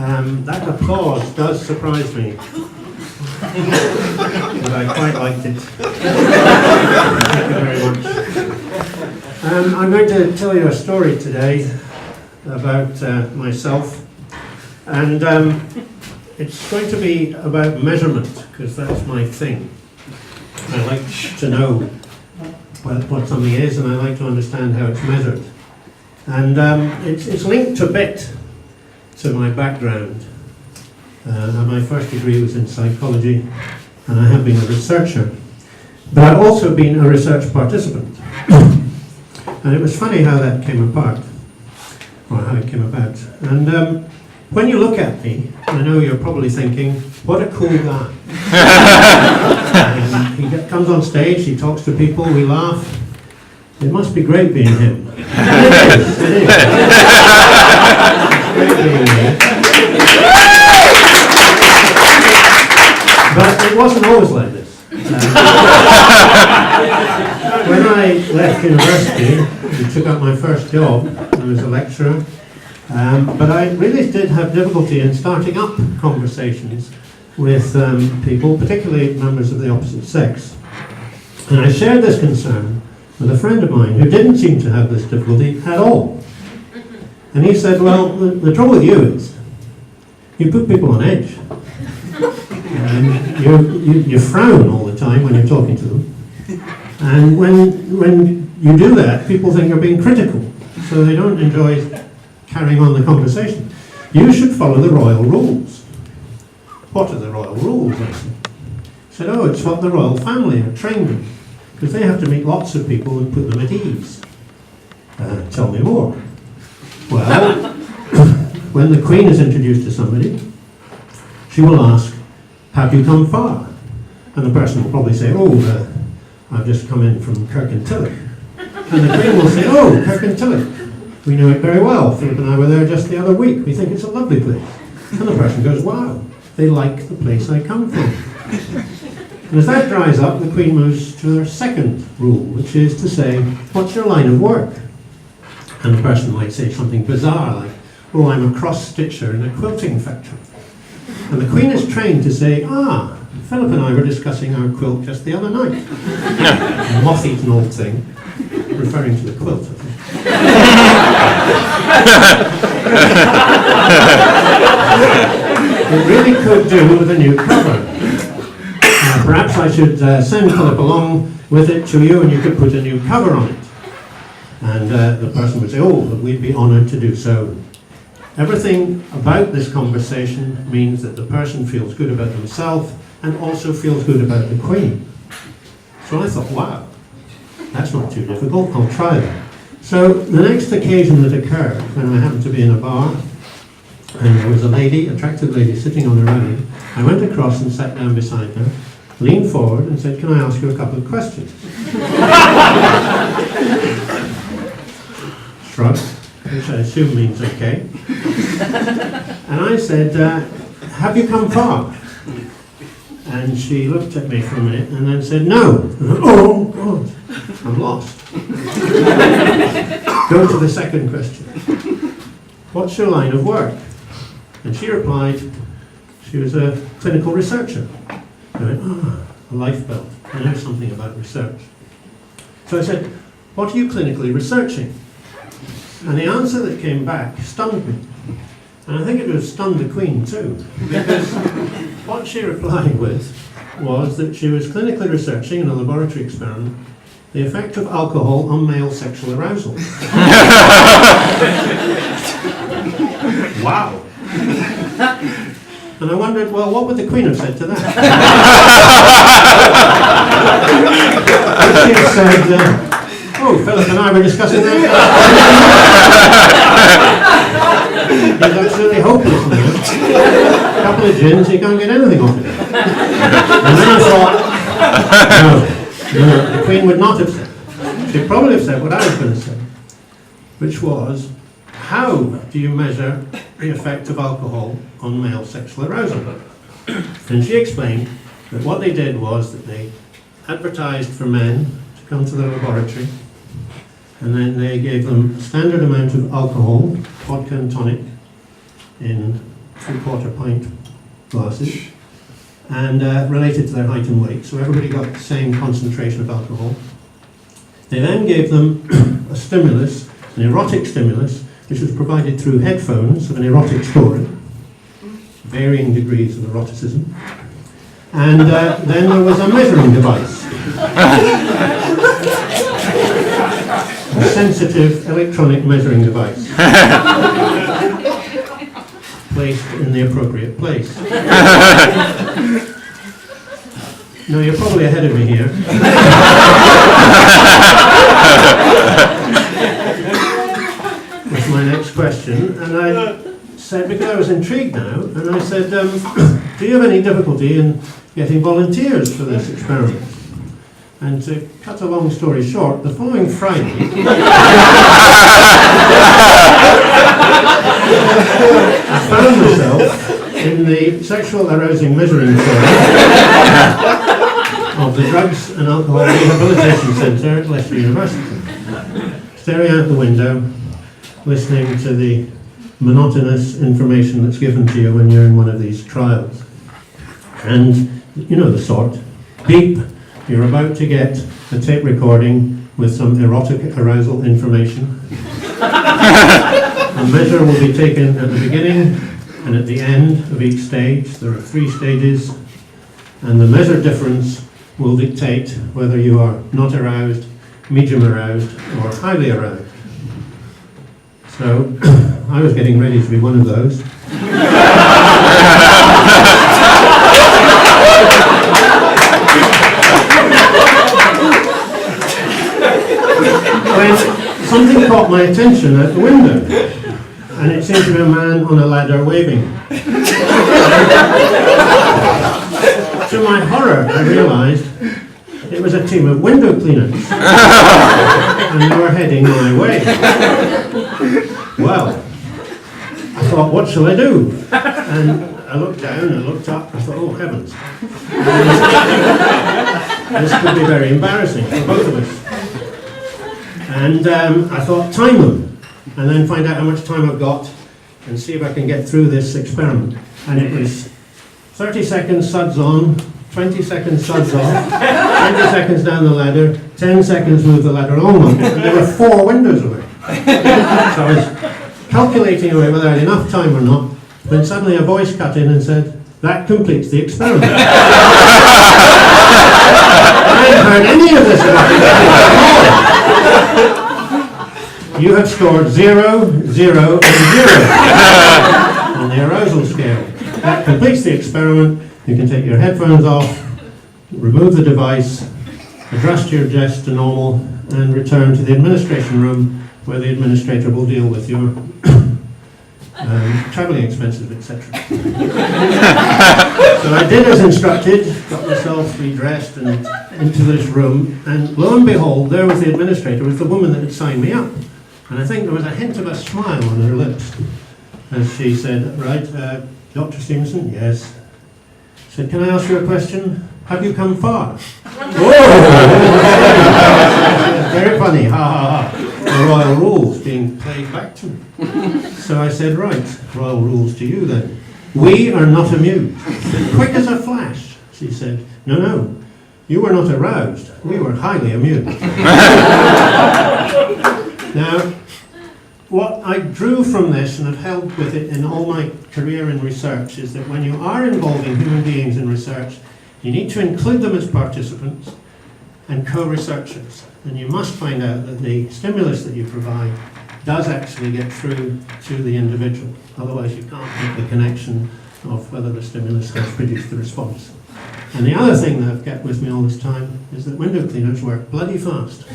That applause does surprise me, but I quite liked it. Thank you very much. I'm going to tell you a story today about myself, and it's going to be about measurement, because that's my thing. I like to know what something is, and I like to understand how it's measured. And it's linked a bit to my background. My first degree was in psychology, and I have been a researcher. But I've also been a research participant. And it was funny how that came apart, or how it came about. And when you look at me, I know you're probably thinking, what a cool guy. He comes on stage, he talks to people, we laugh. It must be great being him. It is. It's great being me. But it wasn't always like this. When I left university and took up my first job, I was a lecturer, but I really did have difficulty in starting up conversations with people, particularly members of the opposite sex. And I shared this concern with a friend of mine who didn't seem to have this difficulty at all. And he said, well, the trouble with you is you put people on edge. You frown all the time when you're talking to them. And when you do that, people think you're being critical, so they don't enjoy carrying on the conversation. You should follow the royal rules. What are the royal rules? I said, oh, it's what the royal family are trained in, because they have to meet lots of people and put them at ease. Tell me more. Well, when the Queen is introduced to somebody, she will ask, have you come far? And the person will probably say, oh, I've just come in from Kirkintilloch. And the Queen will say, oh, Kirkintilloch. We know it very well. Philip and I were there just the other week. We think it's a lovely place. And the person goes, wow, they like the place I come from. And as that dries up, the Queen moves to her second rule, which is to say, what's your line of work? And the person might say something bizarre like, oh, I'm a cross-stitcher in a quilting factory. And the Queen is trained to say, Philip and I were discussing our quilt just the other night. A moth-eaten old thing, referring to the quilt, I think. It really could do with a new cover. Perhaps I should send Philip along with it to you, and you could put a new cover on it. And the person would say, oh, we'd be honoured to do so. Everything about this conversation means that the person feels good about themselves and also feels good about the Queen. So I thought, wow, that's not too difficult, I'll try that. So the next occasion that occurred, when I happened to be in a bar, and there was a lady, attractive lady, sitting on a railing, I went across and sat down beside her, leaned forward and said, can I ask you a couple of questions? Shrugged, which I assume means okay. And I said, have you come far? And she looked at me for a minute and then said, no. And I, oh, God, I'm lost. Go to the second question. What's your line of work? And she replied, she was a clinical researcher. I went, a life belt. I know something about research. So I said, what are you clinically researching? And the answer that came back stunned me. And I think it would have stunned the Queen too, because what she replied with was that she was clinically researching in a laboratory experiment the effect of alcohol on male sexual arousal. Wow. And I wondered, well, what would the Queen have said to that? She said, oh, Philip and I were discussing that. He's absolutely hopeless now. A couple of gins, he can't get anything off it. And then I thought, no, the Queen would not have said that. She'd probably have said what I was going to say, which was, how do you measure the effect of alcohol on male sexual arousal? And she explained that what they did was that they advertised for men to come to the laboratory, and then they gave them a standard amount of alcohol, vodka and tonic, in 3/4 pint glasses, and related to their height and weight, so everybody got the same concentration of alcohol. They then gave them a stimulus, an erotic stimulus, which was provided through headphones of an erotic story, varying degrees of eroticism. And then there was a measuring device, a sensitive electronic measuring device, placed in the appropriate place. Now, you're probably ahead of me here. With my next question, and I said, because I was intrigued now, and I said, do you have any difficulty in getting volunteers for this experiment? And to cut a long story short, the following Friday, I found myself in the sexual arousing measuring story of the Drugs and Alcohol Rehabilitation Centre at Leicester University, staring out the window, listening to the monotonous information that's given to you when you're in one of these trials. And you know the sort. Beep, you're about to get a tape recording with some erotic arousal information. A measure will be taken at the beginning and at the end of each stage. There are 3 stages, and the measure difference will dictate whether you are not aroused, medium aroused, or highly aroused. So I was getting ready to be one of those. When something caught my attention at the window, and it seemed to be a man on a ladder waving. To my horror, I realised it was a team of window cleaners, and they were heading my way. Well, I thought, what shall I do? And I looked down, I looked up, I thought, oh heavens. This could be very embarrassing for both of us. And I thought, time them, and then find out how much time I've got, and see if I can get through this experiment. And it was 30 seconds suds on, 20 seconds suds off, 20 seconds down the ladder, 10 seconds move the ladder along, and there were 4 windows away. So I was calculating away whether I had enough time or not, when suddenly a voice cut in and said, that completes the experiment. I hadn't heard any of this about it. You have scored 0, 0, and 0 on the arousal scale. That completes the experiment. You can take your headphones off, remove the device, adjust your jets to normal, and return to the administration room where the administrator will deal with your travelling expenses, etc. So I did as instructed, got myself redressed and into this room, and lo and behold, there was the administrator with the woman that had signed me up. And I think there was a hint of a smile on her lips as she said, right, Dr. Stevenson, yes. She said, can I ask you a question? Have you come far? Oh! Very funny, ha ha ha. The royal rules being played back to me. So I said, right, royal rules to you then. We are not amused. Quick as a flash, she said, no, no, you were not aroused. We were highly amused. Now, what I drew from this and have held with it in all my career in research is that when you are involving human beings in research, you need to include them as participants and co-researchers. And you must find out that the stimulus that you provide does actually get through to the individual. Otherwise you can't make the connection of whether the stimulus has produced the response. And the other thing that I've kept with me all this time is that window cleaners work bloody fast.